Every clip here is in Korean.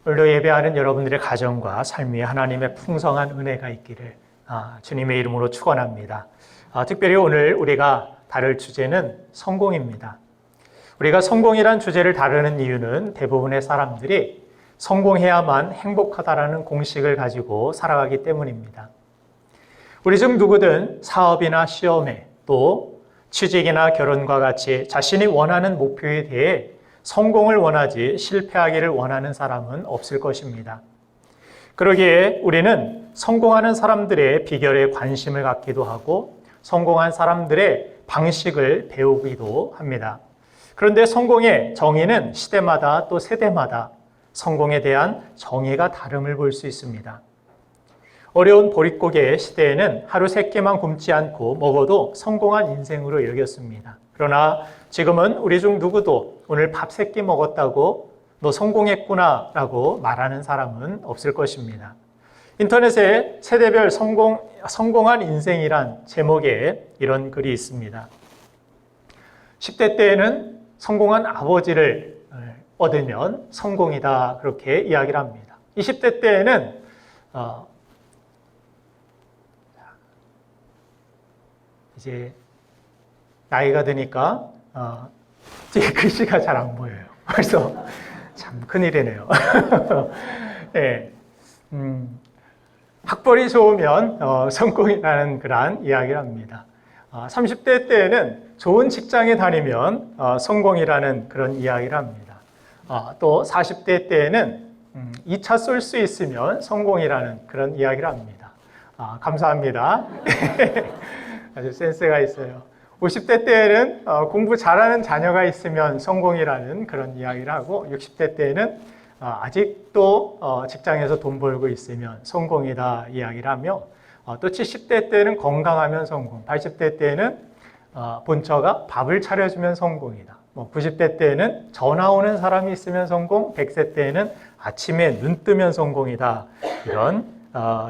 오늘도 예배하는 여러분들의 가정과 삶 위에 하나님의 풍성한 은혜가 있기를 주님의 이름으로 축원합니다. 특별히 오늘 우리가 다룰 주제는 성공입니다. 우리가 성공이란 주제를 다루는 이유는 대부분의 사람들이 성공해야만 행복하다라는 공식을 가지고 살아가기 때문입니다. 우리 중 누구든 사업이나 시험에 또 취직이나 결혼과 같이 자신이 원하는 목표에 대해 성공을 원하지 실패하기를 원하는 사람은 없을 것입니다. 그러기에 우리는 성공하는 사람들의 비결에 관심을 갖기도 하고 성공한 사람들의 방식을 배우기도 합니다. 그런데 성공의 정의는 시대마다 또 세대마다 성공에 대한 정의가 다름을 볼 수 있습니다. 어려운 보릿고개 시대에는 하루 3끼만 굶지 않고 먹어도 성공한 인생으로 여겼습니다. 그러나 지금은 우리 중 누구도 오늘 밥 3끼 먹었다고 너 성공했구나 라고 말하는 사람은 없을 것입니다. 인터넷에 세대별 성공한 인생이란 제목의 이런 글이 있습니다. 10대 때에는 성공한 아버지를 얻으면 성공이다 그렇게 이야기를 합니다. 20대 때에는 이제 나이가 드니까 제 글씨가 잘 안 보여요. 그래서 참 큰일이네요. 네, 학벌이 좋으면 성공이라는 그런 이야기를 합니다. 30대 때에는 좋은 직장에 다니면 성공이라는 그런 이야기를 합니다. 또 40대 때에는 2차 쏠 수 있으면 성공이라는 그런 이야기를 합니다. 감사합니다. 아주 센스가 있어요. 50대 때에는 공부 잘하는 자녀가 있으면 성공이라는 그런 이야기를 하고 60대 때에는 아직도 직장에서 돈 벌고 있으면 성공이다 이야기를 하며 또 70대 때는 건강하면 성공, 80대 때는 본처가 밥을 차려주면 성공이다. 90대 때는 전화 오는 사람이 있으면 성공, 100세 때는 아침에 눈 뜨면 성공이다. 이런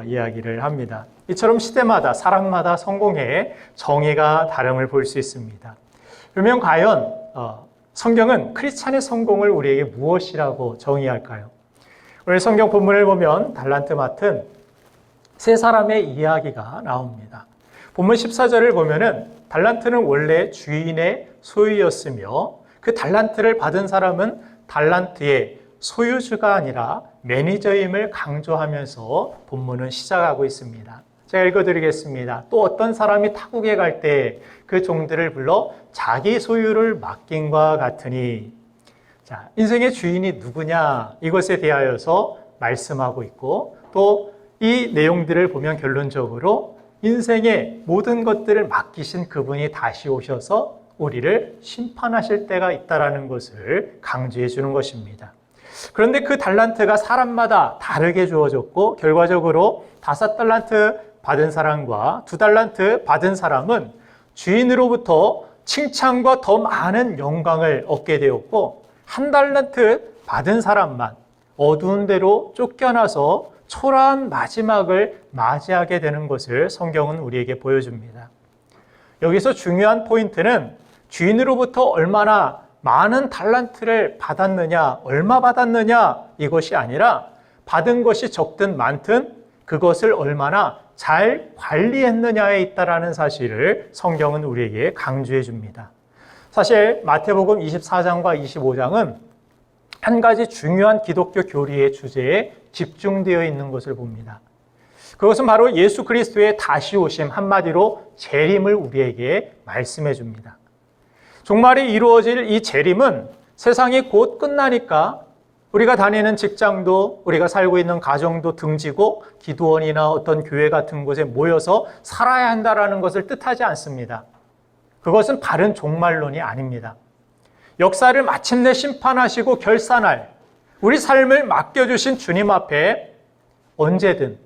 이야기를 합니다. 이처럼 시대마다 사람마다 성공의 정의가 다름을 볼 수 있습니다. 그러면 과연 성경은 크리스찬의 성공을 우리에게 무엇이라고 정의할까요? 오늘 성경 본문을 보면 달란트 맡은 세 사람의 이야기가 나옵니다. 본문 14절을 보면은 달란트는 원래 주인의 소유였으며 그 달란트를 받은 사람은 달란트의 소유주가 아니라 매니저임을 강조하면서 본문은 시작하고 있습니다. 제가 읽어드리겠습니다. 또 어떤 사람이 타국에 갈 때 그 종들을 불러 자기 소유를 맡긴과 같으니, 자, 인생의 주인이 누구냐 이것에 대하여서 말씀하고 있고 또 이 내용들을 보면 결론적으로 인생의 모든 것들을 맡기신 그분이 다시 오셔서 우리를 심판하실 때가 있다는 것을 강조해 주는 것입니다. 그런데 그 달란트가 사람마다 다르게 주어졌고 결과적으로 5달란트 받은 사람과 2달란트 받은 사람은 주인으로부터 칭찬과 더 많은 영광을 얻게 되었고 1달란트 받은 사람만 어두운 데로 쫓겨나서 초라한 마지막을 맞이하게 되는 것을 성경은 우리에게 보여줍니다. 여기서 중요한 포인트는 주인으로부터 얼마나 많은 달란트를 받았느냐, 얼마 받았느냐 이것이 아니라 받은 것이 적든 많든 그것을 얼마나 잘 관리했느냐에 있다라는 사실을 성경은 우리에게 강조해 줍니다. 사실 마태복음 24장과 25장은 한 가지 중요한 기독교 교리의 주제에 집중되어 있는 것을 봅니다. 그것은 바로 예수 그리스도의 다시 오심, 한마디로 재림을 우리에게 말씀해 줍니다. 종말이 이루어질 이 재림은 세상이 곧 끝나니까 우리가 다니는 직장도 우리가 살고 있는 가정도 등지고 기도원이나 어떤 교회 같은 곳에 모여서 살아야 한다는 것을 뜻하지 않습니다. 그것은 바른 종말론이 아닙니다. 역사를 마침내 심판하시고 결산할 우리 삶을 맡겨주신 주님 앞에 언제든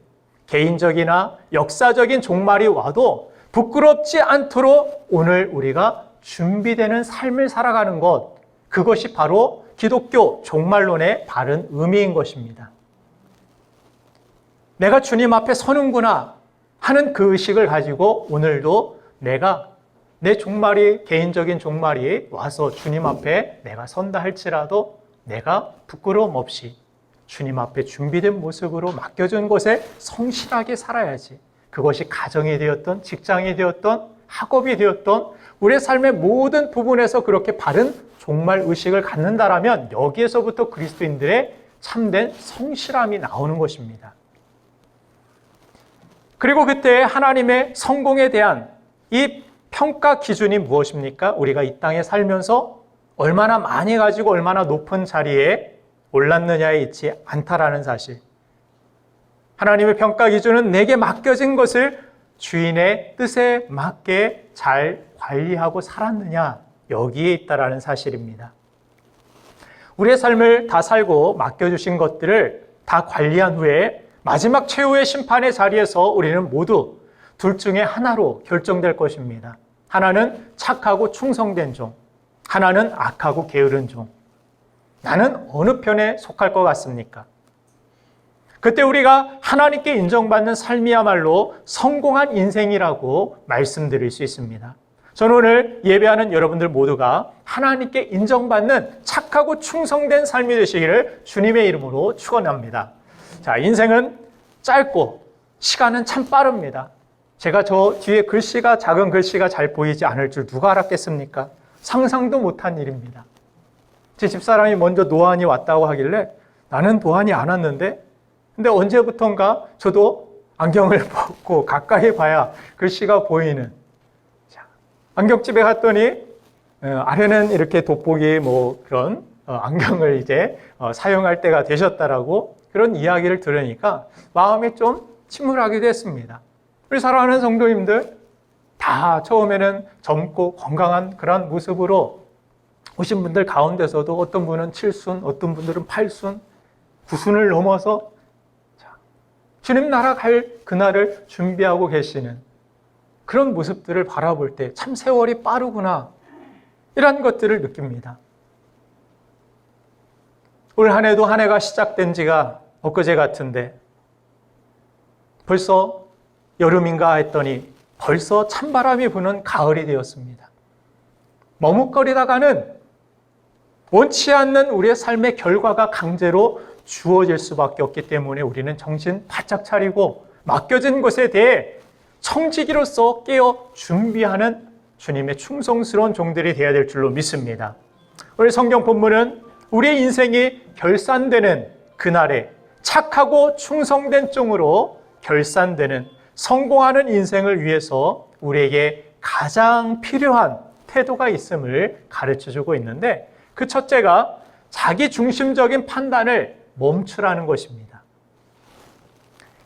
개인적이나 역사적인 종말이 와도 부끄럽지 않도록 오늘 우리가 준비되는 삶을 살아가는 것, 그것이 바로 기독교 종말론의 바른 의미인 것입니다. 내가 주님 앞에 서는구나 하는 그 의식을 가지고 오늘도 내 종말이, 개인적인 종말이 와서 주님 앞에 내가 선다 할지라도 내가 부끄러움 없이 주님 앞에 준비된 모습으로 맡겨준 곳에 성실하게 살아야지. 그것이 가정이 되었던, 직장이 되었던, 학업이 되었던 우리의 삶의 모든 부분에서 그렇게 바른 종말 의식을 갖는다라면 여기에서부터 그리스도인들의 참된 성실함이 나오는 것입니다. 그리고 그때 하나님의 성공에 대한 이 평가 기준이 무엇입니까? 우리가 이 땅에 살면서 얼마나 많이 가지고 얼마나 높은 자리에 올랐느냐에 있지 않다라는 사실. 하나님의 평가 기준은 내게 맡겨진 것을 주인의 뜻에 맞게 잘 관리하고 살았느냐, 여기에 있다라는 사실입니다. 우리의 삶을 다 살고 맡겨주신 것들을 다 관리한 후에 마지막 최후의 심판의 자리에서 우리는 모두 둘 중에 하나로 결정될 것입니다. 하나는 착하고 충성된 종, 하나는 악하고 게으른 종. 나는 어느 편에 속할 것 같습니까? 그때 우리가 하나님께 인정받는 삶이야말로 성공한 인생이라고 말씀드릴 수 있습니다. 저는 오늘 예배하는 여러분들 모두가 하나님께 인정받는 착하고 충성된 삶이 되시기를 주님의 이름으로 축원합니다. 자, 인생은 짧고 시간은 참 빠릅니다. 제가 저 뒤에 글씨가 작은 글씨가 잘 보이지 않을 줄 누가 알았겠습니까? 상상도 못한 일입니다. 제 집사람이 먼저 노안이 왔다고 하길래 나는 노안이 안 왔는데 근데 언제부턴가 저도 안경을 벗고 가까이 봐야 글씨가 보이는. 자, 안경집에 갔더니 아래는 이렇게 돋보기 그런 안경을 이제 사용할 때가 되셨다라고 그런 이야기를 들으니까 마음이 좀 침울하기도 했습니다. 우리 사랑하는 성도님들 다 처음에는 젊고 건강한 그런 모습으로 오신 분들 가운데서도 어떤 분은 7순, 어떤 분들은 8순, 9순을 넘어서 주님 나라 갈 그날을 준비하고 계시는 그런 모습들을 바라볼 때 참 세월이 빠르구나, 이런 것들을 느낍니다. 올 한 해도 한 해가 시작된 지가 엊그제 같은데 벌써 여름인가 했더니 벌써 찬바람이 부는 가을이 되었습니다. 머뭇거리다가는 원치 않는 우리의 삶의 결과가 강제로 주어질 수밖에 없기 때문에 우리는 정신 바짝 차리고 맡겨진 것에 대해 청지기로서 깨어 준비하는 주님의 충성스러운 종들이 되어야 될 줄로 믿습니다. 오늘 성경 본문은 우리의 인생이 결산되는 그날에 착하고 충성된 종으로 결산되는 성공하는 인생을 위해서 우리에게 가장 필요한 태도가 있음을 가르쳐주고 있는데 그 첫째가 자기 중심적인 판단을 멈추라는 것입니다.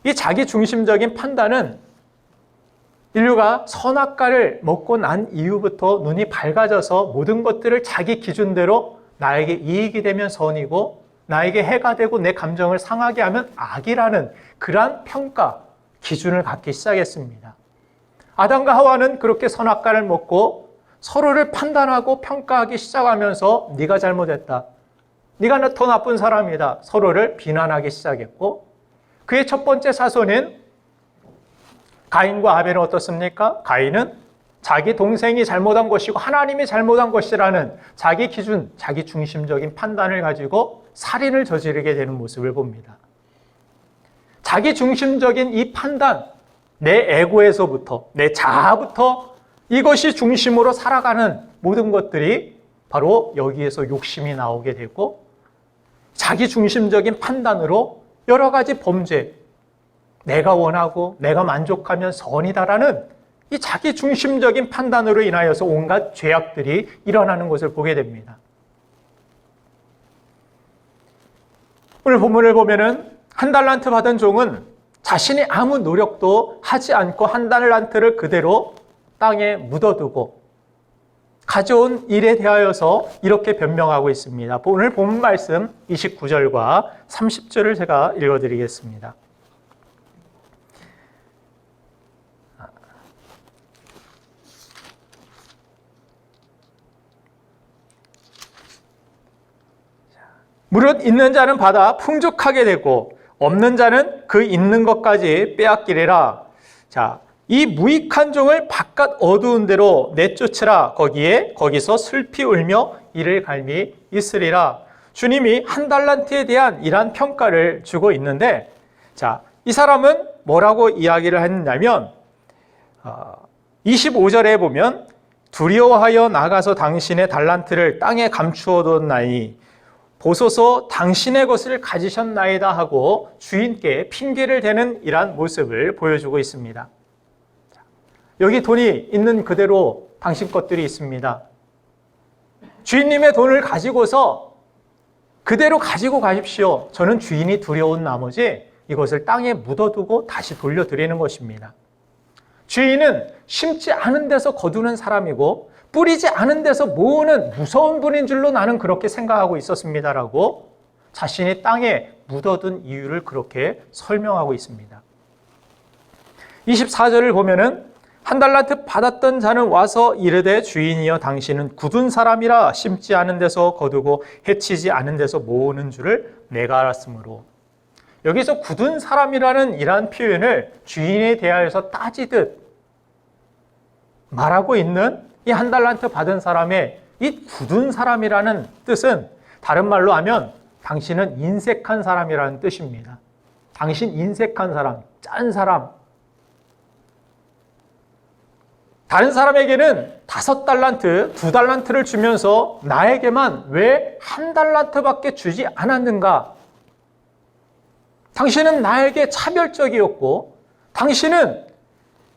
이 자기 중심적인 판단은 인류가 선악과를 먹고 난 이후부터 눈이 밝아져서 모든 것들을 자기 기준대로 나에게 이익이 되면 선이고 나에게 해가 되고 내 감정을 상하게 하면 악이라는 그러한 평가 기준을 갖기 시작했습니다. 아담과 하와는 그렇게 선악과를 먹고 서로를 판단하고 평가하기 시작하면서 네가 잘못했다, 네가 더 나쁜 사람이다, 서로를 비난하기 시작했고 그의 첫 번째 사손인 가인과 아벨은 어떻습니까? 가인은 자기 동생이 잘못한 것이고 하나님이 잘못한 것이라는 자기 기준, 자기 중심적인 판단을 가지고 살인을 저지르게 되는 모습을 봅니다. 자기 중심적인 이 판단, 내 에고에서부터, 내 자아부터 이것이 중심으로 살아가는 모든 것들이 바로 여기에서 욕심이 나오게 되고 자기 중심적인 판단으로 여러 가지 범죄, 내가 원하고 내가 만족하면 선이다라는 이 자기 중심적인 판단으로 인하여서 온갖 죄악들이 일어나는 것을 보게 됩니다. 오늘 본문을 보면은 한 달란트 받은 종은 자신이 아무 노력도 하지 않고 한 달란트를 그대로 땅에 묻어두고 가져온 일에 대하여서 이렇게 변명하고 있습니다. 오늘 본 말씀 29절과 30절을 제가 읽어드리겠습니다. 무릇 있는 자는 받아 풍족하게 되고 없는 자는 그 있는 것까지 빼앗기리라. 자, 이 무익한 종을 바깥 어두운 데로 내쫓으라. 거기서 슬피 울며 이를 갈미 있으리라. 주님이 한 달란트에 대한 이러한 평가를 주고 있는데, 자, 이 사람은 뭐라고 이야기를 했냐면 25절에 보면 두려워하여 나가서 당신의 달란트를 땅에 감추어 뒀나니 보소서 당신의 것을 가지셨나이다 하고 주인께 핑계를 대는 이러한 모습을 보여주고 있습니다. 여기 돈이 있는 그대로 당신 것들이 있습니다. 주인님의 돈을 가지고서 그대로 가지고 가십시오. 저는 주인이 두려운 나머지 이것을 땅에 묻어두고 다시 돌려드리는 것입니다. 주인은 심지 않은 데서 거두는 사람이고 뿌리지 않은 데서 모으는 무서운 분인 줄로 나는 그렇게 생각하고 있었습니다라고 자신이 땅에 묻어둔 이유를 그렇게 설명하고 있습니다. 24절을 보면은 한 달란트 받았던 자는 와서 이르되 주인이여 당신은 굳은 사람이라 심지 않은 데서 거두고 해치지 않은 데서 모으는 줄을 내가 알았으므로, 여기서 굳은 사람이라는 이러한 표현을 주인에 대하여서 따지듯 말하고 있는 이 한 달란트 받은 사람의 이 굳은 사람이라는 뜻은 다른 말로 하면 당신은 인색한 사람이라는 뜻입니다. 당신 인색한 사람, 짠 사람. 다른 사람에게는 5달란트, 2달란트를 주면서 나에게만 왜 1달란트밖에 주지 않았는가? 당신은 나에게 차별적이었고 당신은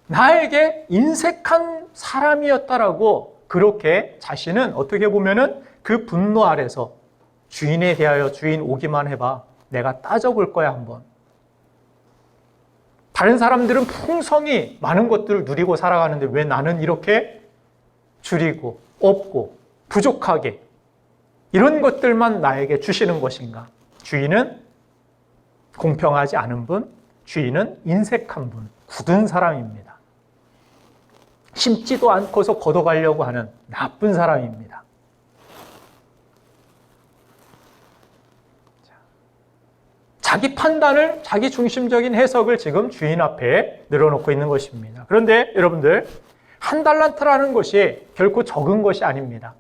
나에게 인색한 사람이었다라고 그렇게 자신은 어떻게 보면은 그 분노 아래서 주인에 대하여 주인 오기만 해봐. 내가 따져볼 거야 한번. 다른 사람들은 풍성히 많은 것들을 누리고 살아가는데 왜 나는 이렇게 줄이고 없고 부족하게 이런 것들만 나에게 주시는 것인가? 주인은 공평하지 않은 분, 주인은 인색한 분, 굳은 사람입니다. 심지도 않고서 걷어가려고 하는 나쁜 사람입니다. 자기 판단을, 자기 중심적인 해석을 지금 주인 앞에 늘어놓고 있는 것입니다. 그런데 여러분들, 1달란트라는 것이 결코 적은 것이 아닙니다.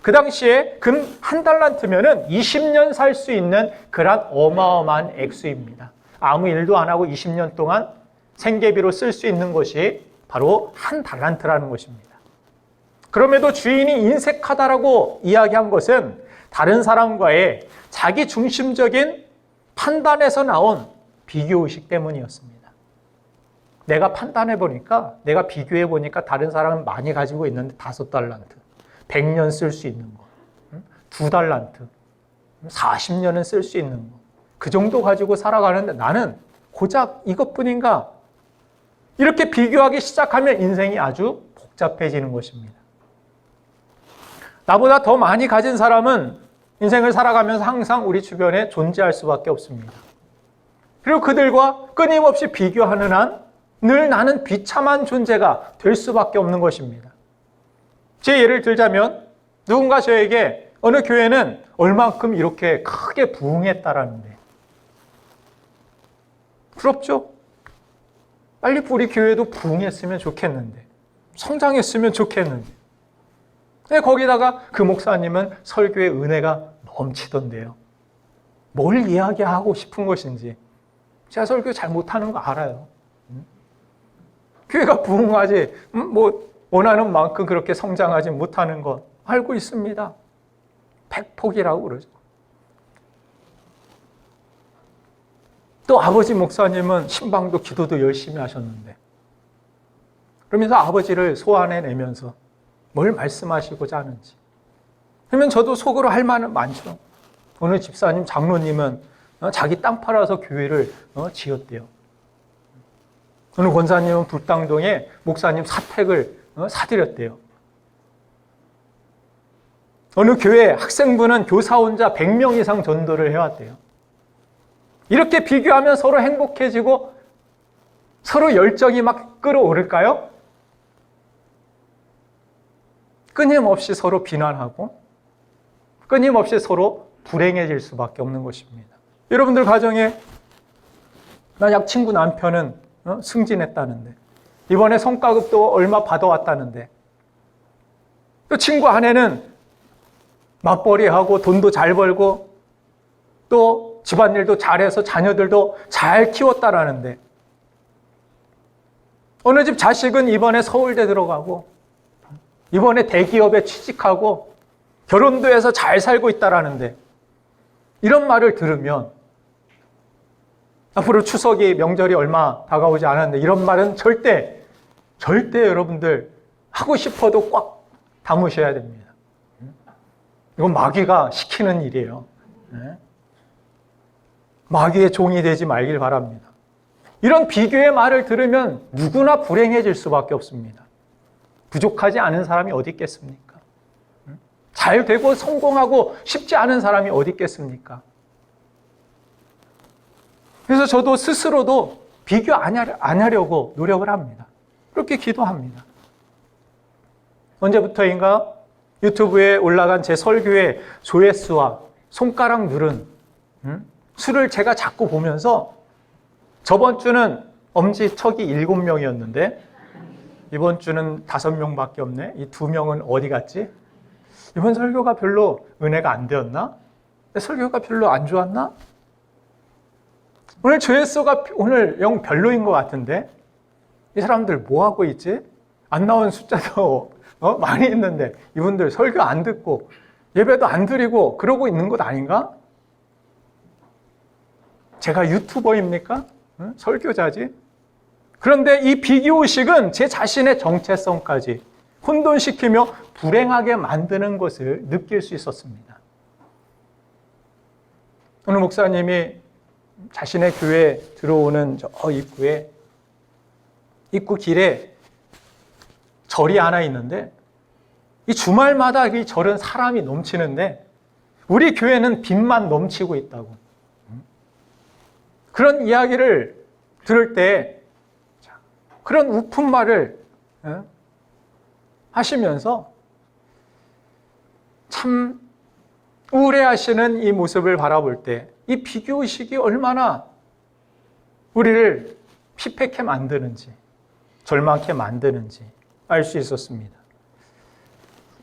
그 당시에 금 1달란트면은 20년 살 수 있는 그런 어마어마한 액수입니다. 아무 일도 안 하고 20년 동안 생계비로 쓸 수 있는 것이 바로 1달란트라는 것입니다. 그럼에도 주인이 인색하다라고 이야기한 것은 다른 사람과의 자기 중심적인 판단에서 나온 비교의식 때문이었습니다. 내가 판단해 보니까, 내가 비교해 보니까 다른 사람은 많이 가지고 있는데 5달란트, 100년 쓸 수 있는 거, 2달란트, 40년은 쓸 수 있는 거, 그 정도 가지고 살아가는데 나는 고작 이것뿐인가? 이렇게 비교하기 시작하면 인생이 아주 복잡해지는 것입니다. 나보다 더 많이 가진 사람은 인생을 살아가면서 항상 우리 주변에 존재할 수밖에 없습니다. 그리고 그들과 끊임없이 비교하는 한 늘 나는 비참한 존재가 될 수밖에 없는 것입니다. 제 예를 들자면 누군가 저에게 어느 교회는 얼만큼 이렇게 크게 부흥했다라는데 부럽죠? 빨리 우리 교회도 부흥했으면 좋겠는데, 성장했으면 좋겠는데, 거기다가 그 목사님은 설교의 은혜가 넘치던데요. 뭘 이야기하고 싶은 것인지. 제가 설교 잘 못하는 거 알아요. 교회가 부흥하지, 원하는 만큼 그렇게 성장하지 못하는 것 알고 있습니다. 백폭이라고 그러죠. 또 아버지 목사님은 신방도 기도도 열심히 하셨는데, 그러면서 아버지를 소환해내면서 뭘 말씀하시고자 하는지. 그러면 저도 속으로 할 말은 많죠. 어느 집사님, 장로님은 자기 땅 팔아서 교회를 지었대요. 어느 권사님은 불당동에 목사님 사택을 사드렸대요. 어느 교회 학생부는 교사 혼자 100명 이상 전도를 해왔대요. 이렇게 비교하면 서로 행복해지고 서로 열정이 막 끌어오를까요? 끊임없이 서로 비난하고 끊임없이 서로 불행해질 수밖에 없는 것입니다. 여러분들 가정에 만약 친구 남편은 승진했다는데, 이번에 성과급도 얼마 받아왔다는데, 또 친구 아내는 맞벌이하고 돈도 잘 벌고 또 집안일도 잘해서 자녀들도 잘 키웠다라는데 어느 집 자식은 이번에 서울대 들어가고 이번에 대기업에 취직하고 결혼도 해서 잘 살고 있다라는데 이런 말을 들으면 앞으로 추석이 명절이 얼마 다가오지 않았는데 이런 말은 절대 여러분들 하고 싶어도 꽉 담으셔야 됩니다. 이건 마귀가 시키는 일이에요. 마귀의 종이 되지 말길 바랍니다. 이런 비교의 말을 들으면 누구나 불행해질 수밖에 없습니다. 부족하지 않은 사람이 어디 있겠습니까? 잘 되고 성공하고 싶지 않은 사람이 어디 있겠습니까? 그래서 저도 스스로도 비교 안 하려고 노력을 합니다. 그렇게 기도합니다. 언제부터인가 유튜브에 올라간 제 설교의 조회수와 손가락 누른 수를 제가 자꾸 보면서 저번 주는 엄지척이 7명이었는데 이번 주는 5명밖에 없네. 이 2명은 어디 갔지? 이번 설교가 별로 은혜가 안 되었나? 설교가 별로 안 좋았나? 오늘 조회수가 오늘 영 별로인 것 같은데 이 사람들 뭐 하고 있지? 안 나온 숫자도 많이 있는데 이분들 설교 안 듣고 예배도 안 드리고 그러고 있는 것 아닌가? 제가 유튜버입니까? 설교자지? 그런데 이 비교의식은 제 자신의 정체성까지 혼돈시키며 불행하게 만드는 것을 느낄 수 있었습니다. 어느 목사님이 자신의 교회에 들어오는 저 입구에 입구 길에 절이 하나 있는데 이 주말마다 이 절은 사람이 넘치는데 우리 교회는 빚만 넘치고 있다고. 그런 이야기를 들을 때 그런 우픈 말을 하시면서 참 우울해하시는 이 모습을 바라볼 때 이 비교의식이 얼마나 우리를 피폐케 만드는지 절망케 만드는지 알 수 있었습니다.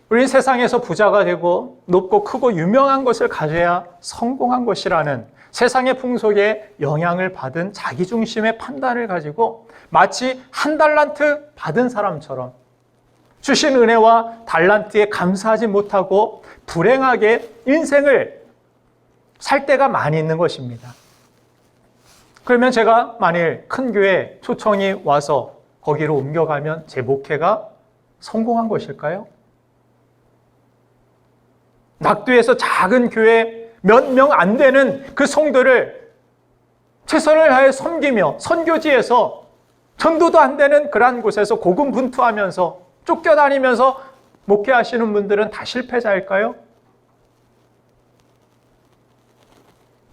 우리는 세상에서 부자가 되고 높고 크고 유명한 것을 가져야 성공한 것이라는 세상의 풍속에 영향을 받은 자기중심의 판단을 가지고 마치 1달란트 받은 사람처럼 주신 은혜와 달란트에 감사하지 못하고 불행하게 인생을 살 때가 많이 있는 것입니다. 그러면 제가 만일 큰 교회 초청이 와서 거기로 옮겨가면 제 목회가 성공한 것일까요? 낙도에서 작은 교회 몇 명 안 되는 그 성도를 최선을 다해 섬기며 선교지에서 전도도 안 되는 그러한 곳에서 고군분투하면서 쫓겨다니면서 목회하시는 분들은 다 실패자일까요?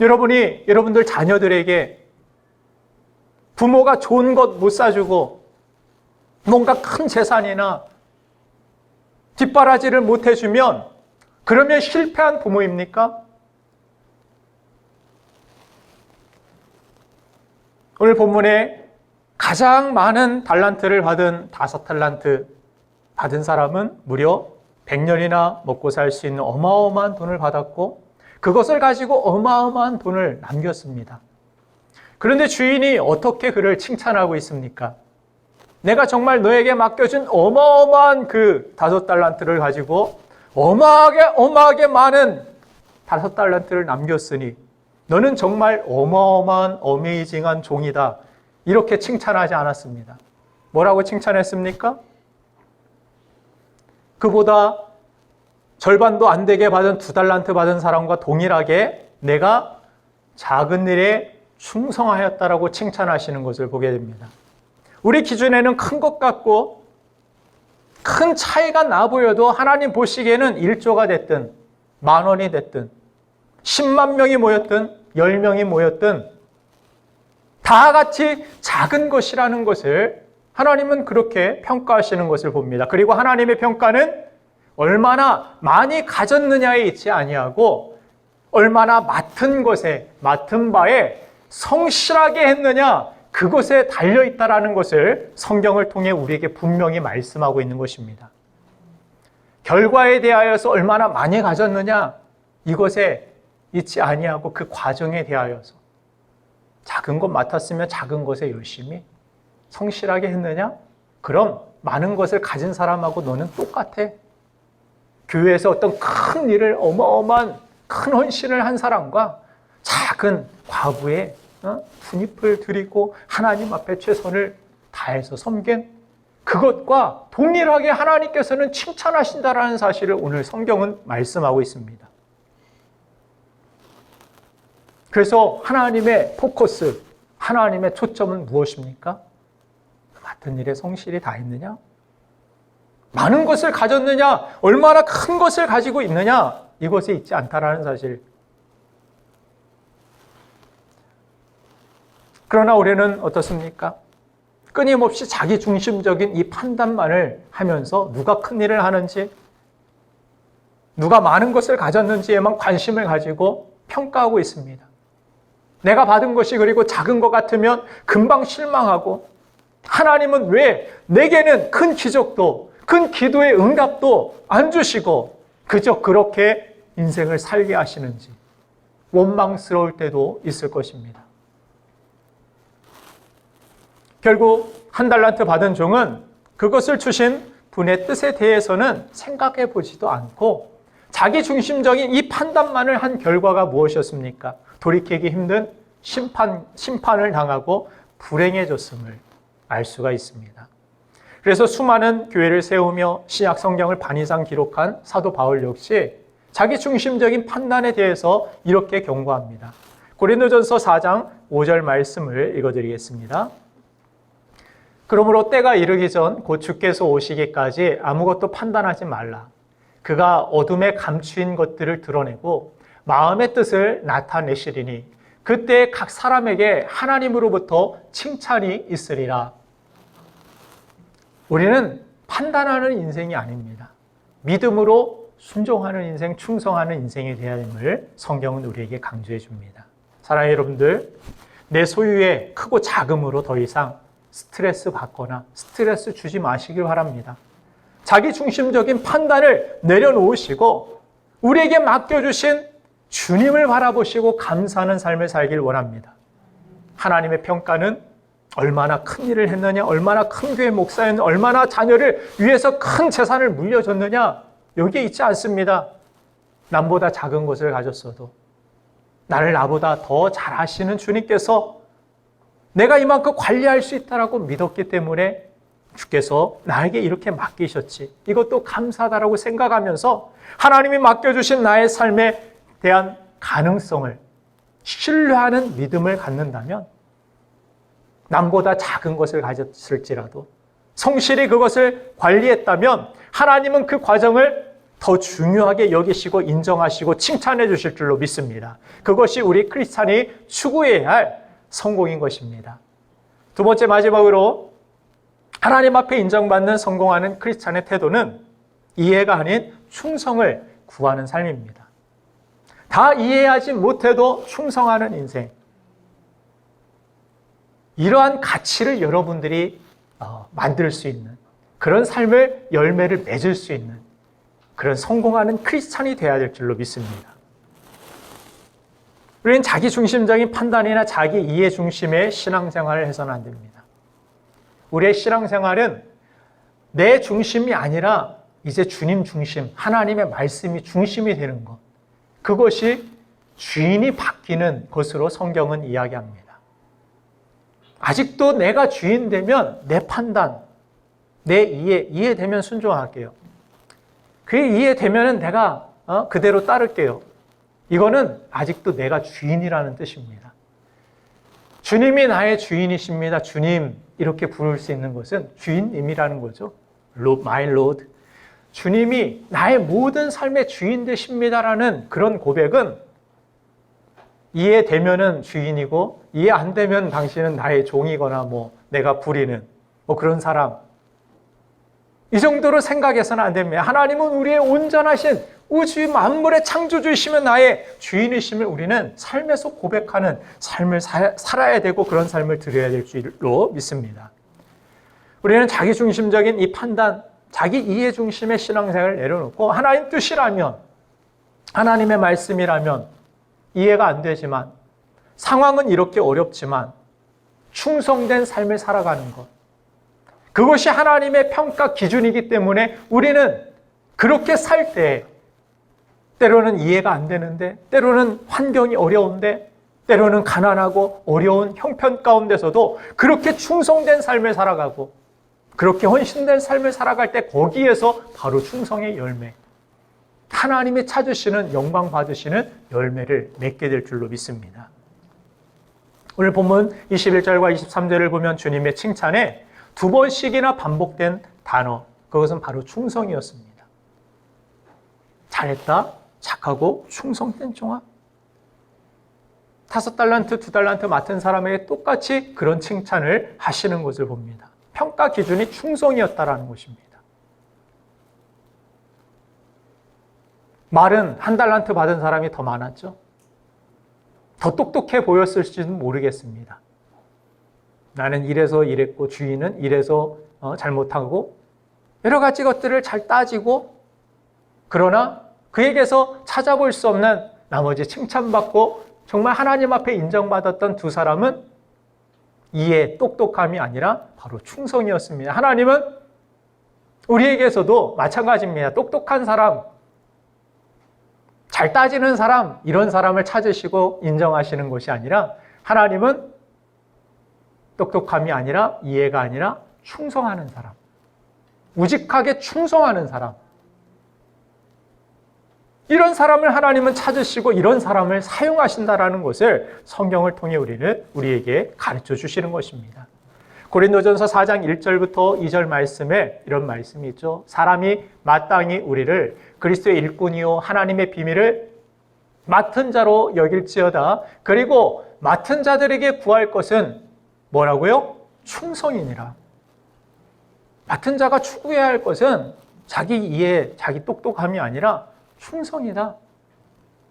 여러분이 여러분들 자녀들에게 부모가 좋은 것 못 사주고 뭔가 큰 재산이나 뒷바라지를 못 해주면 그러면 실패한 부모입니까? 오늘 본문에 가장 많은 달란트를 받은 5달란트 받은 사람은 무려 100년이나 먹고 살 수 있는 어마어마한 돈을 받았고 그것을 가지고 어마어마한 돈을 남겼습니다. 그런데 주인이 어떻게 그를 칭찬하고 있습니까? 내가 정말 너에게 맡겨준 어마어마한 그 5달란트를 가지고 어마하게 많은 5달란트를 남겼으니 너는 정말 어마어마한 어메이징한 종이다. 이렇게 칭찬하지 않았습니다. 뭐라고 칭찬했습니까? 그보다 절반도 안 되게 받은 2달란트 받은 사람과 동일하게 내가 작은 일에 충성하였다라고 칭찬하시는 것을 보게 됩니다. 우리 기준에는 큰 것 같고 큰 차이가 나 보여도 하나님 보시기에는 1조가 됐든 10,000원이 됐든 10만 명이 모였든 10명이 모였든 다 같이 작은 것이라는 것을 하나님은 그렇게 평가하시는 것을 봅니다. 그리고 하나님의 평가는 얼마나 많이 가졌느냐에 있지 아니하고 얼마나 맡은 것에 맡은 바에 성실하게 했느냐 그것에 달려있다라는 것을 성경을 통해 우리에게 분명히 말씀하고 있는 것입니다. 결과에 대하여서 얼마나 많이 가졌느냐, 이것에 있지 아니하고 그 과정에 대하여서 작은 것 맡았으면 작은 것에 열심히 성실하게 했느냐? 그럼 많은 것을 가진 사람하고 너는 똑같아. 교회에서 어떤 큰 일을, 어마어마한 큰 헌신을 한 사람과 작은 과부에 분잎을 드리고 하나님 앞에 최선을 다해서 섬긴 그것과 동일하게 하나님께서는 칭찬하신다라는 사실을 오늘 성경은 말씀하고 있습니다. 그래서 하나님의 포커스, 하나님의 초점은 무엇입니까? 맡은 일에 성실히 다했느냐? 많은 것을 가졌느냐? 얼마나 큰 것을 가지고 있느냐? 이것에 있지 않다라는 사실. 그러나 우리는 어떻습니까? 끊임없이 자기중심적인 이 판단만을 하면서 누가 큰 일을 하는지, 누가 많은 것을 가졌는지에만 관심을 가지고 평가하고 있습니다. 내가 받은 것이 그리고 작은 것 같으면 금방 실망하고, 하나님은 왜 내게는 큰 기적도, 큰 기도의 응답도 안 주시고 그저 그렇게 인생을 살게 하시는지 원망스러울 때도 있을 것입니다. 결국 한 달란트 받은 종은 그것을 주신 분의 뜻에 대해서는 생각해 보지도 않고 자기 중심적인 이 판단만을 한 결과가 무엇이었습니까? 돌이키기 힘든 심판을 당하고 불행해졌음을 알 수가 있습니다. 그래서 수많은 교회를 세우며 신약 성경을 반 이상 기록한 사도 바울 역시 자기 중심적인 판단에 대해서 이렇게 경고합니다. 고린도전서 4장 5절 말씀을 읽어드리겠습니다. 그러므로 때가 이르기 전 곧 주께서 오시기까지 아무것도 판단하지 말라. 그가 어둠에 감추인 것들을 드러내고 마음의 뜻을 나타내시리니 그때 각 사람에게 하나님으로부터 칭찬이 있으리라. 우리는 판단하는 인생이 아닙니다. 믿음으로 순종하는 인생, 충성하는 인생이 되어야 함을 성경은 우리에게 강조해 줍니다. 사랑하는 여러분들, 내 소유의 크고 작음으로 더 이상 스트레스 받거나 스트레스 주지 마시길 바랍니다. 자기 중심적인 판단을 내려놓으시고 우리에게 맡겨주신 주님을 바라보시고 감사하는 삶을 살길 원합니다. 하나님의 평가는 얼마나 큰 일을 했느냐, 얼마나 큰 교회 목사였느냐, 얼마나 자녀를 위해서 큰 재산을 물려줬느냐, 여기에 있지 않습니다. 남보다 작은 것을 가졌어도 나를 나보다 더 잘하시는 주님께서 내가 이만큼 관리할 수 있다라고 믿었기 때문에 주께서 나에게 이렇게 맡기셨지. 이것도 감사하다라고 생각하면서 하나님이 맡겨주신 나의 삶에 대한 가능성을 신뢰하는 믿음을 갖는다면 남보다 작은 것을 가졌을지라도 성실히 그것을 관리했다면 하나님은 그 과정을 더 중요하게 여기시고 인정하시고 칭찬해 주실 줄로 믿습니다. 그것이 우리 크리스찬이 추구해야 할 성공인 것입니다. 두 번째, 마지막으로 하나님 앞에 인정받는 성공하는 크리스찬의 태도는 이해가 아닌 충성을 구하는 삶입니다. 다 이해하지 못해도 충성하는 인생. 이러한 가치를 여러분들이 만들 수 있는 그런 삶을 열매를 맺을 수 있는 그런 성공하는 크리스찬이 되어야 될 줄로 믿습니다. 우리는 자기 중심적인 판단이나 자기 이해 중심의 신앙생활을 해서는 안 됩니다. 우리의 신앙생활은 내 중심이 아니라 이제 주님 중심, 하나님의 말씀이 중심이 되는 것. 그것이 주인이 바뀌는 것으로 성경은 이야기합니다. 아직도 내가 주인 되면 내 판단, 내 이해되면 순종할게요. 그게 이해되면 내가 그대로 따를게요. 이거는 아직도 내가 주인이라는 뜻입니다. 주님이 나의 주인이십니다. 주님 이렇게 부를 수 있는 것은 주인님이라는 거죠. My Lord. 주님이 나의 모든 삶의 주인 되십니다라는 그런 고백은 이해되면은 주인이고 이해 안 되면 당신은 나의 종이거나 내가 부리는 그런 사람. 이 정도로 생각해서는 안 됩니다. 하나님은 우리의 온전하신 우주 만물의 창조주이시면 나의 주인이심을 우리는 삶에서 고백하는 삶을 살아야 되고 그런 삶을 드려야 될 줄로 믿습니다. 우리는 자기중심적인 이 판단, 자기 이해 중심의 신앙생활을 내려놓고 하나님 뜻이라면, 하나님의 말씀이라면 이해가 안 되지만, 상황은 이렇게 어렵지만 충성된 삶을 살아가는 것, 그것이 하나님의 평가 기준이기 때문에 우리는 그렇게 살 때 때로는 이해가 안 되는데, 때로는 환경이 어려운데, 때로는 가난하고 어려운 형편 가운데서도 그렇게 충성된 삶을 살아가고 그렇게 헌신된 삶을 살아갈 때 거기에서 바로 충성의 열매, 하나님이 찾으시는 영광 받으시는 열매를 맺게 될 줄로 믿습니다. 오늘 본문 21절과 23절을 보면 주님의 칭찬에 두 번씩이나 반복된 단어, 그것은 바로 충성이었습니다. 잘했다, 착하고 충성된 종아. 5달란트, 2달란트 맡은 사람에게 똑같이 그런 칭찬을 하시는 것을 봅니다. 평가 기준이 충성이었다라는 것입니다. 말은 1달란트 받은 사람이 더 많았죠. 더 똑똑해 보였을지는 모르겠습니다. 나는 이래서 이랬고 주인은 이래서 잘못하고 여러 가지 것들을 잘 따지고, 그러나 그에게서 찾아볼 수 없는 나머지 칭찬받고 정말 하나님 앞에 인정받았던 두 사람은 이해, 똑똑함이 아니라 바로 충성이었습니다. 하나님은 우리에게서도 마찬가지입니다. 똑똑한 사람, 잘 따지는 사람, 이런 사람을 찾으시고 인정하시는 것이 아니라, 하나님은 똑똑함이 아니라 이해가 아니라 충성하는 사람, 우직하게 충성하는 사람, 이런 사람을 하나님은 찾으시고 이런 사람을 사용하신다라는 것을 성경을 통해 우리에게 가르쳐 주시는 것입니다. 고린도전서 4장 1절부터 2절 말씀에 이런 말씀이 있죠. 사람이 마땅히 우리를 그리스도의 일꾼이요 하나님의 비밀을 맡은 자로 여길지어다. 그리고 맡은 자들에게 구할 것은 뭐라고요? 충성이니라. 맡은 자가 추구해야 할 것은 자기 이해, 자기 똑똑함이 아니라 충성이다.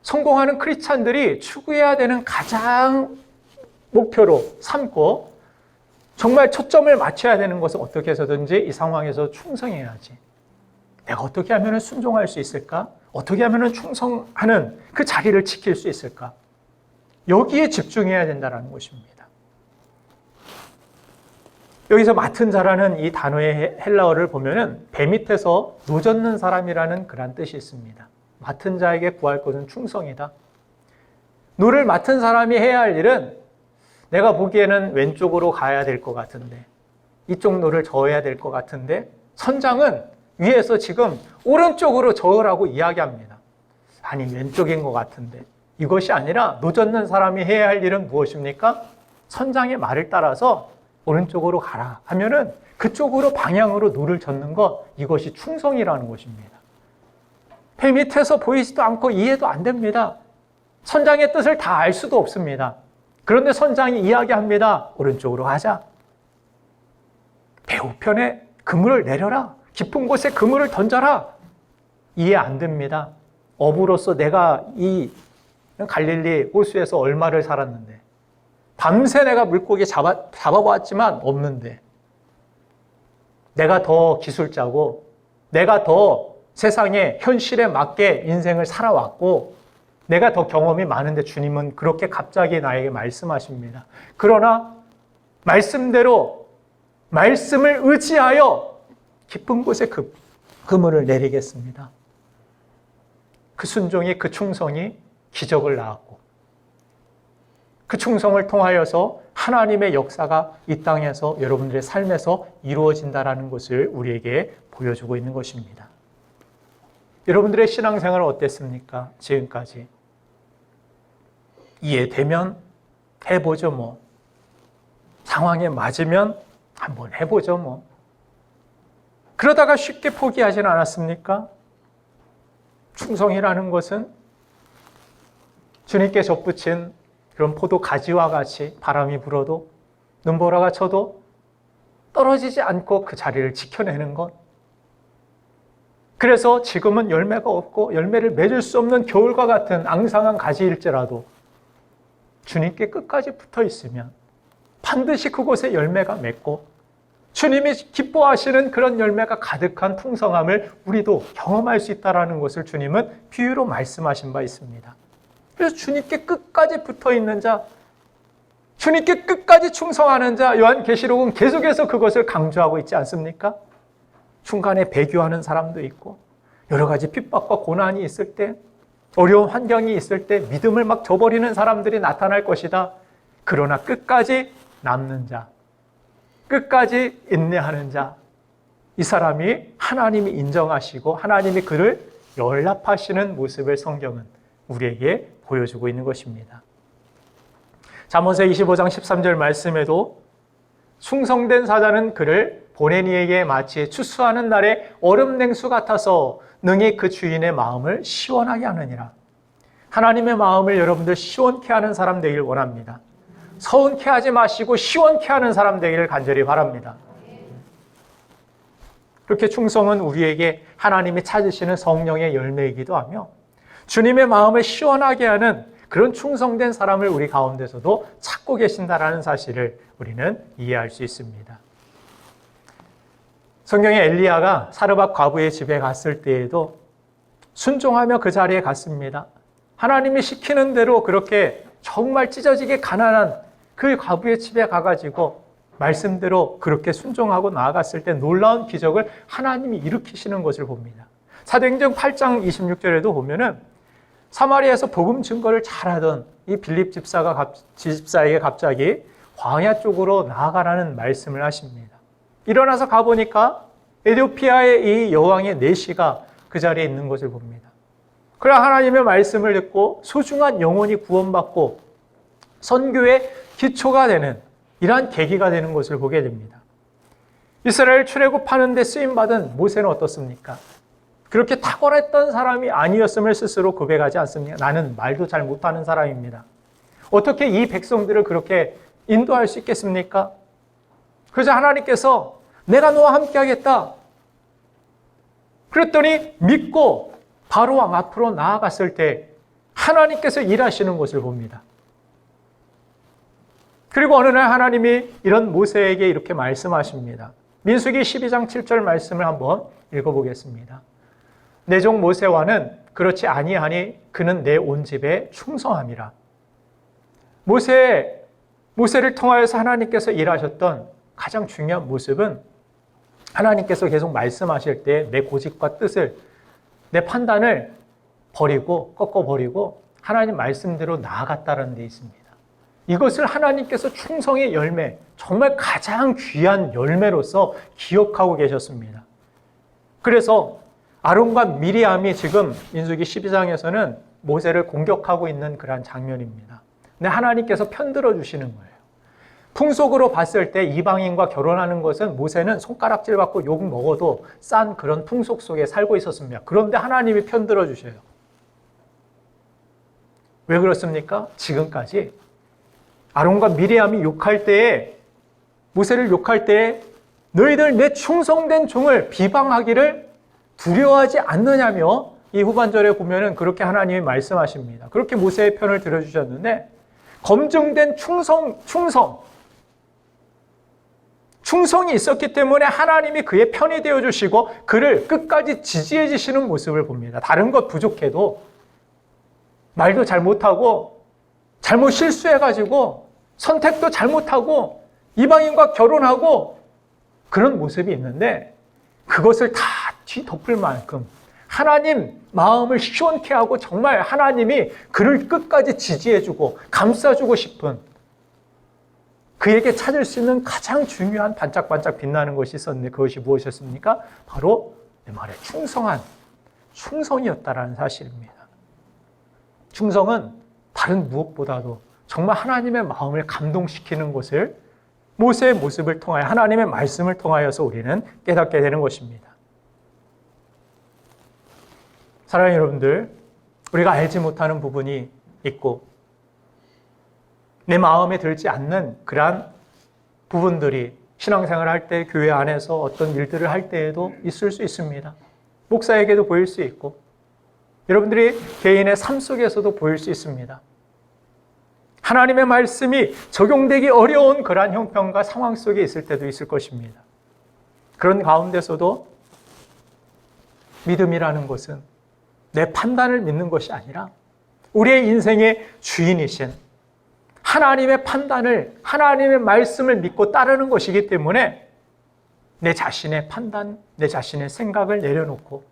성공하는 크리스찬들이 추구해야 되는 가장 목표로 삼고 정말 초점을 맞춰야 되는 것은 어떻게 해서든지 이 상황에서 충성해야지. 내가 어떻게 하면 순종할 수 있을까? 어떻게 하면 충성하는 그 자리를 지킬 수 있을까? 여기에 집중해야 된다는 것입니다. 여기서 맡은 자라는 이 단어의 헬라어를 보면은 배 밑에서 노젓는 사람이라는 그런 뜻이 있습니다. 맡은 자에게 구할 것은 충성이다. 노를 맡은 사람이 해야 할 일은 내가 보기에는 왼쪽으로 가야 될 것 같은데, 이쪽 노를 저어야 될 것 같은데, 선장은 위에서 지금 오른쪽으로 저으라고 이야기합니다. 아니, 왼쪽인 것 같은데. 이것이 아니라 노젓는 사람이 해야 할 일은 무엇입니까? 선장의 말을 따라서 오른쪽으로 가라 하면은 그쪽으로 방향으로 노를 젓는 것, 이것이 충성이라는 것입니다. 배 밑에서 보이지도 않고 이해도 안 됩니다. 선장의 뜻을 다 알 수도 없습니다. 그런데 선장이 이야기합니다. 오른쪽으로 가자. 배 우편에 그물을 내려라. 깊은 곳에 그물을 던져라. 이해 안 됩니다. 어부로서 내가 이 갈릴리 호수에서 얼마를 살았는데, 밤새 내가 물고기 잡아봤지만 없는데, 내가 더 기술자고 내가 더 세상의 현실에 맞게 인생을 살아왔고 내가 더 경험이 많은데 주님은 그렇게 갑자기 나에게 말씀하십니다. 그러나 말씀대로 말씀을 의지하여 깊은 곳에 그물을 내리겠습니다. 그 순종이, 그 충성이 기적을 낳았고 그 충성을 통하여서 하나님의 역사가 이 땅에서 여러분들의 삶에서 이루어진다는 것을 우리에게 보여주고 있는 것입니다. 여러분들의 신앙생활은 어땠습니까? 지금까지. 이해되면 해보죠 뭐. 상황에 맞으면 한번 해보죠 뭐. 그러다가 쉽게 포기하진 않았습니까? 충성이라는 것은 주님께 접붙인 그런 포도 가지와 같이 바람이 불어도 눈보라가 쳐도 떨어지지 않고 그 자리를 지켜내는 것. 그래서 지금은 열매가 없고 열매를 맺을 수 없는 겨울과 같은 앙상한 가지일지라도 주님께 끝까지 붙어 있으면 반드시 그곳에 열매가 맺고 주님이 기뻐하시는 그런 열매가 가득한 풍성함을 우리도 경험할 수 있다는 것을 주님은 비유로 말씀하신 바 있습니다. 그래서 주님께 끝까지 붙어 있는 자, 주님께 끝까지 충성하는 자, 요한계시록은 계속해서 그것을 강조하고 있지 않습니까? 중간에 배교하는 사람도 있고 여러 가지 핍박과 고난이 있을 때, 어려운 환경이 있을 때 믿음을 막 저버리는 사람들이 나타날 것이다. 그러나 끝까지 남는 자, 끝까지 인내하는 자, 이 사람이 하나님이 인정하시고 하나님이 그를 연락하시는 모습을 성경은 우리에게 보여주고 있는 것입니다. 잠언서 25장 13절 말씀에도 충성된 사자는 그를 보낸 이에게 마치 추수하는 날에 얼음 냉수 같아서 능히 그 주인의 마음을 시원하게 하느니라. 하나님의 마음을 여러분들 시원케 하는 사람 되길 원합니다. 서운케 하지 마시고 시원케 하는 사람 되기를 간절히 바랍니다. 그렇게 충성은 우리에게 하나님이 찾으시는 성령의 열매이기도 하며 주님의 마음을 시원하게 하는 그런 충성된 사람을 우리 가운데서도 찾고 계신다라는 사실을 우리는 이해할 수 있습니다. 성경에 엘리야가 사르밧 과부의 집에 갔을 때에도 순종하며 그 자리에 갔습니다. 하나님이 시키는 대로 그렇게 정말 찢어지게 가난한 그 과부의 집에 가가지고 말씀대로 그렇게 순종하고 나아갔을 때 놀라운 기적을 하나님이 일으키시는 것을 봅니다. 사도행전 8장 26절에도 보면은 사마리아에서 복음 증거를 잘하던 이 빌립 집사에게 갑자기 광야 쪽으로 나아가라는 말씀을 하십니다. 일어나서 가보니까 에티오피아의 이 여왕의 내시가 그 자리에 있는 것을 봅니다. 그러나 하나님의 말씀을 듣고 소중한 영혼이 구원받고 선교의 기초가 되는 이러한 계기가 되는 것을 보게 됩니다. 이스라엘 출애굽하는 데 쓰임받은 모세는 어떻습니까? 그렇게 탁월했던 사람이 아니었음을 스스로 고백하지 않습니까? 나는 말도 잘 못하는 사람입니다. 어떻게 이 백성들을 그렇게 인도할 수 있겠습니까? 그래서 하나님께서 내가 너와 함께 하겠다. 그랬더니 믿고 바로왕 앞으로 나아갔을 때 하나님께서 일하시는 것을 봅니다. 그리고 어느 날 하나님이 이런 모세에게 이렇게 말씀하십니다. 민수기 12장 7절 말씀을 한번 읽어보겠습니다. 내 종 모세와는 그렇지 아니하니 그는 내 온 집에 충성함이라. 모세를 통하여서 하나님께서 일하셨던 가장 중요한 모습은 하나님께서 계속 말씀하실 때 내 고집과 뜻을, 내 판단을 버리고 꺾어버리고 하나님 말씀대로 나아갔다는 데 있습니다. 이것을 하나님께서 충성의 열매, 정말 가장 귀한 열매로서 기억하고 계셨습니다. 그래서 아론과 미리암이 지금 민수기 12장에서는 모세를 공격하고 있는 그런 장면입니다. 근데 하나님께서 편들어 주시는 거예요. 풍속으로 봤을 때 이방인과 결혼하는 것은 모세는 손가락질 받고 욕 먹어도 싼 그런 풍속 속에 살고 있었습니다. 그런데 하나님이 편들어 주셔요. 왜 그렇습니까? 지금까지 아론과 미리암이 욕할 때에, 모세를 욕할 때에 너희들 내 충성된 종을 비방하기를 두려워하지 않느냐며 이 후반절에 보면은 그렇게 하나님이 말씀하십니다. 그렇게 모세의 편을 들어주셨는데 검증된 충성이 있었기 때문에 하나님이 그의 편이 되어주시고 그를 끝까지 지지해 주시는 모습을 봅니다. 다른 것 부족해도 말도 잘 못하고 잘못 실수해가지고 선택도 잘못하고 이방인과 결혼하고 그런 모습이 있는데 그것을 다 뒤덮을 만큼 하나님 마음을 시원케 하고 정말 하나님이 그를 끝까지 지지해주고 감싸주고 싶은 그에게 찾을 수 있는 가장 중요한 반짝반짝 빛나는 것이 있었는데 그것이 무엇이었습니까? 바로 내 말에 충성이었다라는 사실입니다. 충성은 다른 무엇보다도 정말 하나님의 마음을 감동시키는 것을 모세의 모습을 통하여 하나님의 말씀을 통하여서 우리는 깨닫게 되는 것입니다. 사랑하는 여러분들, 우리가 알지 못하는 부분이 있고 내 마음에 들지 않는 그러한 부분들이 신앙생활을 할 때 교회 안에서 어떤 일들을 할 때에도 있을 수 있습니다. 목사에게도 보일 수 있고 여러분들이 개인의 삶 속에서도 보일 수 있습니다. 하나님의 말씀이 적용되기 어려운 그러한 형편과 상황 속에 있을 때도 있을 것입니다. 그런 가운데서도 믿음이라는 것은 내 판단을 믿는 것이 아니라 우리의 인생의 주인이신 하나님의 판단을, 하나님의 말씀을 믿고 따르는 것이기 때문에 내 자신의 판단, 내 자신의 생각을 내려놓고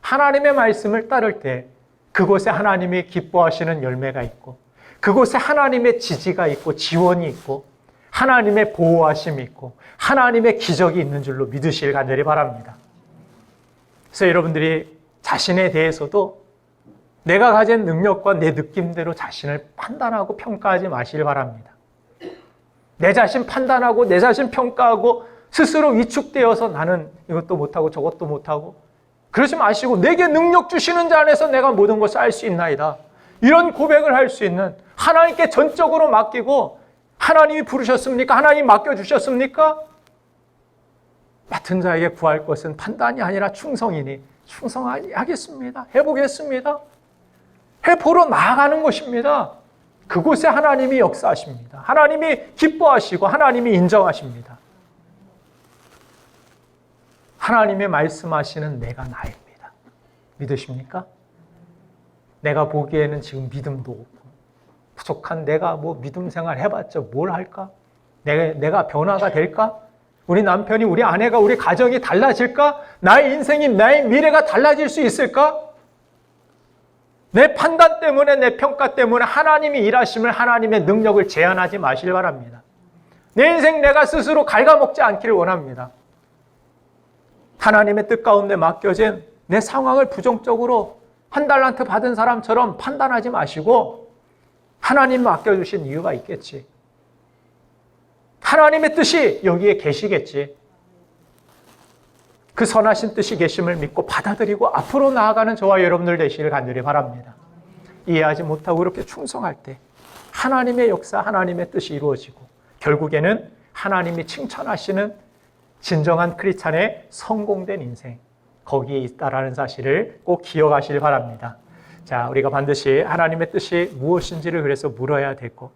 하나님의 말씀을 따를 때 그곳에 하나님이 기뻐하시는 열매가 있고 그곳에 하나님의 지지가 있고 지원이 있고 하나님의 보호하심이 있고 하나님의 기적이 있는 줄로 믿으시길 간절히 바랍니다. 그래서 여러분들이 자신에 대해서도 내가 가진 능력과 내 느낌대로 자신을 판단하고 평가하지 마시길 바랍니다. 내 자신 판단하고 내 자신 평가하고 스스로 위축되어서 나는 이것도 못하고 저것도 못하고 그러지 마시고 내게 능력 주시는 자 안에서 내가 모든 것을 알 수 있나이다. 이런 고백을 할 수 있는 하나님께 전적으로 맡기고 하나님이 부르셨습니까? 하나님 맡겨주셨습니까? 맡은 자에게 구할 것은 판단이 아니라 충성이니 충성하겠습니다. 해보겠습니다. 해보러 나아가는 것입니다. 그곳에 하나님이 역사하십니다. 하나님이 기뻐하시고 하나님이 인정하십니다. 하나님의 말씀하시는 내가 나입니다. 믿으십니까? 내가 보기에는 지금 믿음도 없고 부족한 내가 뭐 믿음 생활 해봤자 뭘 할까? 내가 변화가 될까? 우리 남편이, 우리 아내가, 우리 가정이 달라질까? 나의 인생이, 나의 미래가 달라질 수 있을까? 내 판단 때문에, 내 평가 때문에 하나님이 일하심을, 하나님의 능력을 제한하지 마시길 바랍니다. 내 인생 내가 스스로 갉아먹지 않기를 원합니다. 하나님의 뜻 가운데 맡겨진 내 상황을 부정적으로 한 달란트 받은 사람처럼 판단하지 마시고 하나님 맡겨주신 이유가 있겠지. 하나님의 뜻이 여기에 계시겠지. 그 선하신 뜻이 계심을 믿고 받아들이고 앞으로 나아가는 저와 여러분들 되시길 간절히 바랍니다. 이해하지 못하고 그렇게 충성할 때 하나님의 역사, 하나님의 뜻이 이루어지고 결국에는 하나님이 칭찬하시는 진정한 크리스찬의 성공된 인생, 거기에 있다라는 사실을 꼭 기억하시길 바랍니다. 자, 우리가 반드시 하나님의 뜻이 무엇인지를 그래서 물어야 되고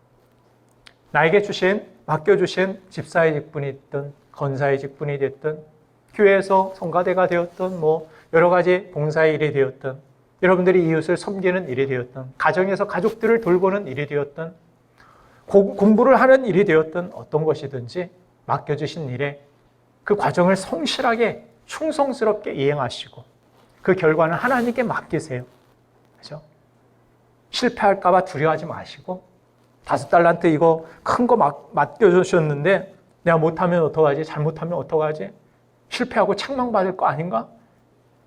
나에게 맡겨주신 집사의 직분이 됐든 권사의 직분이 됐든 교회에서 성가대가 되었든 뭐 여러 가지 봉사의 일이 되었든 여러분들이 이웃을 섬기는 일이 되었든 가정에서 가족들을 돌보는 일이 되었든 공부를 하는 일이 되었든 어떤 것이든지 맡겨주신 일에 그 과정을 성실하게 충성스럽게 이행하시고 그 결과는 하나님께 맡기세요. 그렇죠? 실패할까 봐 두려워하지 마시고 5달란트 이거 큰 거 맡겨주셨는데 내가 못하면 어떡하지? 잘못하면 어떡하지? 실패하고 책망받을 거 아닌가?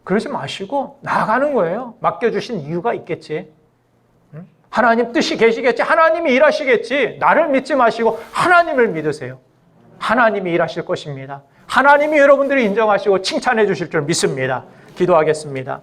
그러지 마시고 나아가는 거예요. 맡겨주신 이유가 있겠지. 하나님 뜻이 계시겠지. 하나님이 일하시겠지. 나를 믿지 마시고 하나님을 믿으세요. 하나님이 일하실 것입니다. 하나님이 여러분들을 인정하시고 칭찬해 주실 줄 믿습니다. 기도하겠습니다.